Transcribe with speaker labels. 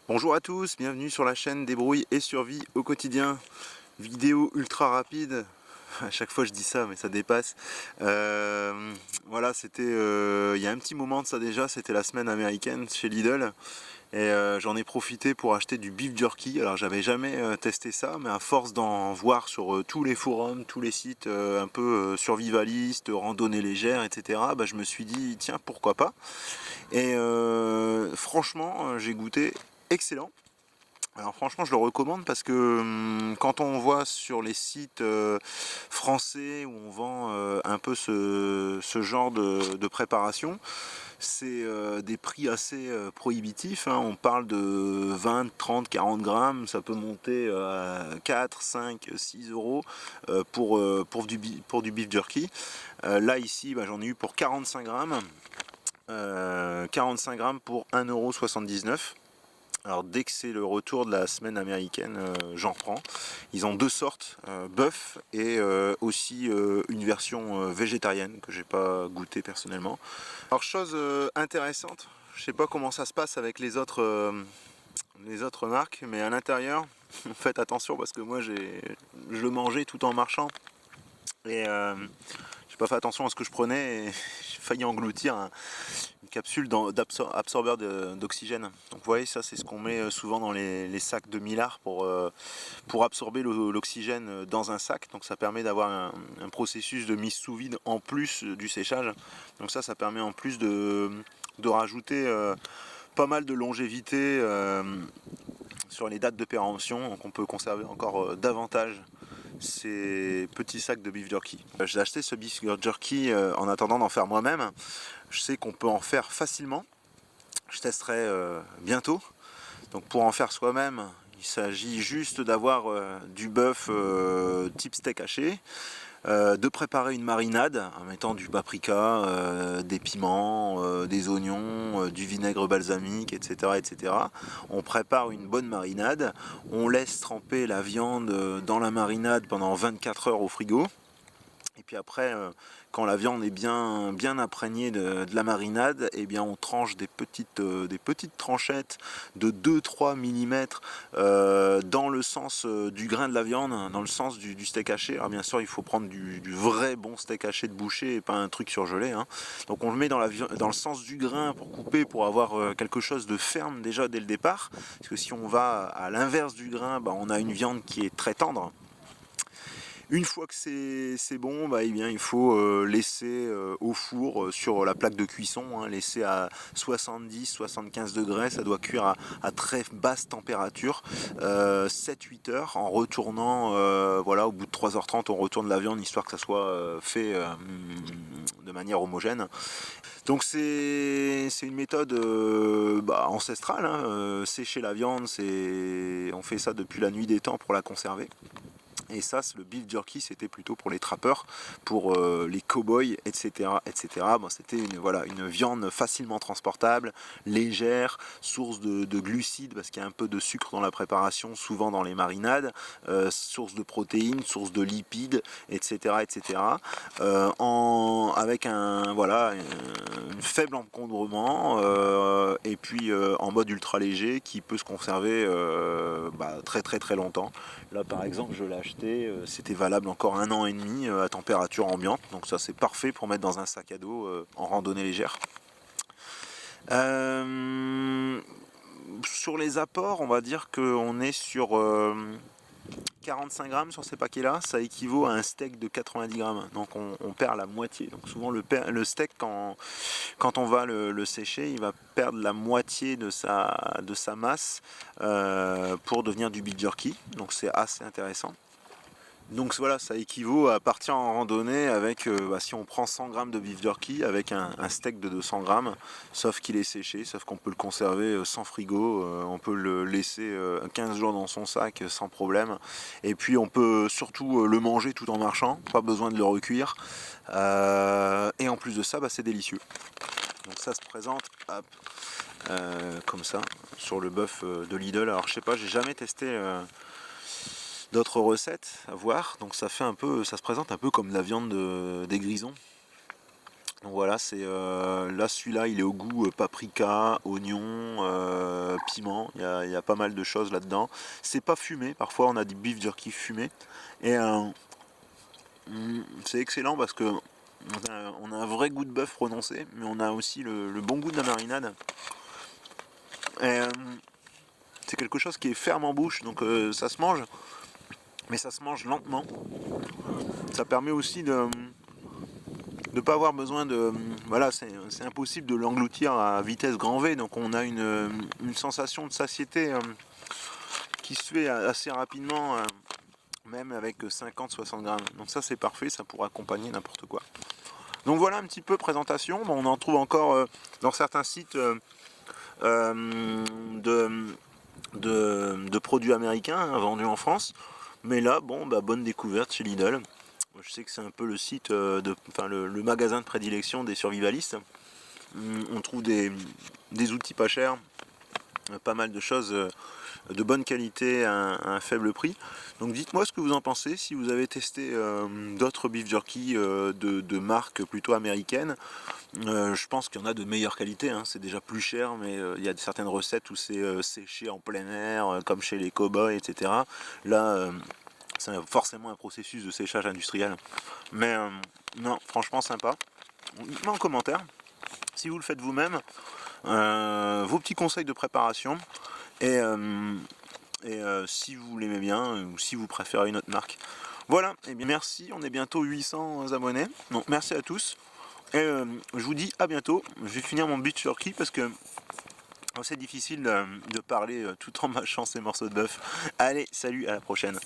Speaker 1: Bonjour à tous, bienvenue sur la chaîne Débrouille et Survie au quotidien. Vidéo ultra rapide, à chaque fois je dis ça mais ça dépasse. Voilà, c'était il y a un petit moment de ça déjà, c'était la semaine américaine chez Lidl. Et j'en ai profité pour acheter du beef jerky. Alors j'avais jamais testé ça, mais à force d'en voir sur tous les forums, tous les sites un peu survivalistes, randonnée légère, etc., bah, je me suis dit tiens pourquoi pas. Et franchement j'ai goûté excellent. Alors franchement je le recommande parce que quand on voit sur les sites français où on vend un peu ce genre de préparation, c'est des prix assez prohibitifs, hein. On parle de 20, 30, 40 grammes, ça peut monter à 4, 5, 6 euros pour du beef jerky. Là ici j'en ai eu pour 45 grammes, 45 grammes pour 1,79 €. Alors dès que c'est le retour de la semaine américaine, j'en prends. Ils ont deux sortes, bœuf et aussi une version végétarienne que j'ai pas goûté personnellement. Alors chose intéressante, je sais pas comment ça se passe avec les autres marques, mais à l'intérieur, faites attention parce que moi je le mangeais tout en marchant et j'ai pas fait attention à ce que je prenais et j'ai failli engloutir une capsule d'absorbeur d'oxygène. Donc vous voyez, ça c'est ce qu'on met souvent dans les sacs de millard pour absorber l'oxygène dans un sac. Donc ça permet d'avoir un processus de mise sous vide en plus du séchage. Donc ça permet en plus de rajouter pas mal de longévité sur les dates de péremption. Donc on peut conserver encore davantage ces petits sacs de beef jerky. J'ai acheté ce beef jerky en attendant d'en faire moi-même. Je sais qu'on peut en faire facilement. Je testerai bientôt. Donc pour en faire soi-même, il s'agit juste d'avoir du bœuf type steak haché, de préparer une marinade en mettant du paprika, des piments, des oignons, du vinaigre balsamique, etc., etc. On prépare une bonne marinade, on laisse tremper la viande dans la marinade pendant 24 heures au frigo. Et puis après, quand la viande est bien imprégnée de la marinade, eh bien on tranche des petites tranchettes de 2-3 mm dans le sens du grain de la viande, dans le sens du steak haché. Alors bien sûr, il faut prendre du vrai bon steak haché de boucher et pas un truc surgelé, hein. Donc on le met dans le sens du grain pour couper, pour avoir quelque chose de ferme déjà dès le départ. Parce que si on va à l'inverse du grain, on a une viande qui est très tendre. Une fois que c'est bon, eh bien, il faut laisser au four sur la plaque de cuisson, hein, laisser à 70-75 degrés, ça doit cuire à très basse température, 7-8 heures, en retournant, voilà, au bout de 3h30 on retourne la viande histoire que ça soit fait de manière homogène. Donc c'est une méthode ancestrale, hein, sécher la viande, on fait ça depuis la nuit des temps pour la conserver. Et ça, le beef jerky, c'était plutôt pour les trappeurs, pour les cow-boys, etc., etc. C'était une viande facilement transportable, légère, source de glucides, parce qu'il y a un peu de sucre dans la préparation, souvent dans les marinades, source de protéines, source de lipides, etc., etc. Avec une faible encombrement, et puis en mode ultra léger, qui peut se conserver très très très longtemps. Là, par exemple, je l'ai acheté, c'était valable encore 1 an et demi à température ambiante, donc ça c'est parfait pour mettre dans un sac à dos en randonnée légère. Sur les apports, on va dire qu'on est sur 45 grammes sur ces paquets là, ça équivaut à un steak de 90 grammes, donc on perd la moitié. Donc souvent le steak, quand on va le sécher, il va perdre la moitié de sa masse pour devenir du beef jerky, donc c'est assez intéressant. Donc voilà, ça équivaut à partir en randonnée avec, si on prend 100 grammes de beef jerky, avec un steak de 200 grammes, sauf qu'il est séché, sauf qu'on peut le conserver sans frigo, on peut le laisser 15 jours dans son sac sans problème. Et puis on peut surtout le manger tout en marchant, pas besoin de le recuire. Et en plus de ça, c'est délicieux. Donc ça se présente, hop, comme ça, sur le bœuf de Lidl. Alors je sais pas, j'ai jamais testé d'autres recettes à voir, donc ça se présente un peu comme la viande des grisons. Donc voilà, c'est là celui-là il est au goût paprika, oignon, piment, il y a pas mal de choses là-dedans. C'est pas fumé, parfois on a des beef jerky fumés. Et c'est excellent parce que on a un vrai goût de bœuf prononcé, mais on a aussi le bon goût de la marinade. Et c'est quelque chose qui est ferme en bouche, donc ça se mange, mais ça se mange lentement. Ça permet aussi de ne pas avoir besoin de... Voilà, c'est impossible de l'engloutir à vitesse grand V, donc on a une sensation de satiété qui se fait assez rapidement, même avec 50-60 grammes. Donc ça c'est parfait, ça pourra accompagner n'importe quoi. Donc voilà un petit peu présentation. Bon, on en trouve encore dans certains sites de, de produits américains vendus en France. Mais là, bon, bah, bonne découverte chez Lidl. Je sais que c'est un peu le site, enfin le magasin de prédilection des survivalistes. On trouve des outils pas chers, pas mal de choses de bonne qualité à un faible prix. Donc dites-moi ce que vous en pensez, si vous avez testé d'autres beef jerky de marques plutôt américaines. Je pense qu'il y en a de meilleure qualité, hein. C'est déjà plus cher, mais il y a certaines recettes où c'est séché en plein air, comme chez les cow-boys, etc. Là, c'est forcément un processus de séchage industriel. Mais non, franchement sympa. Dites-moi en commentaire, si vous le faites vous-même, vos petits conseils de préparation, et, si vous l'aimez bien, ou si vous préférez une autre marque. Voilà, et bien merci, on est bientôt 800 abonnés, donc merci à tous. Et je vous dis à bientôt. Je vais finir mon beef jerky parce que c'est difficile de parler tout en mâchant ces morceaux de bœuf. Allez, salut, à la prochaine.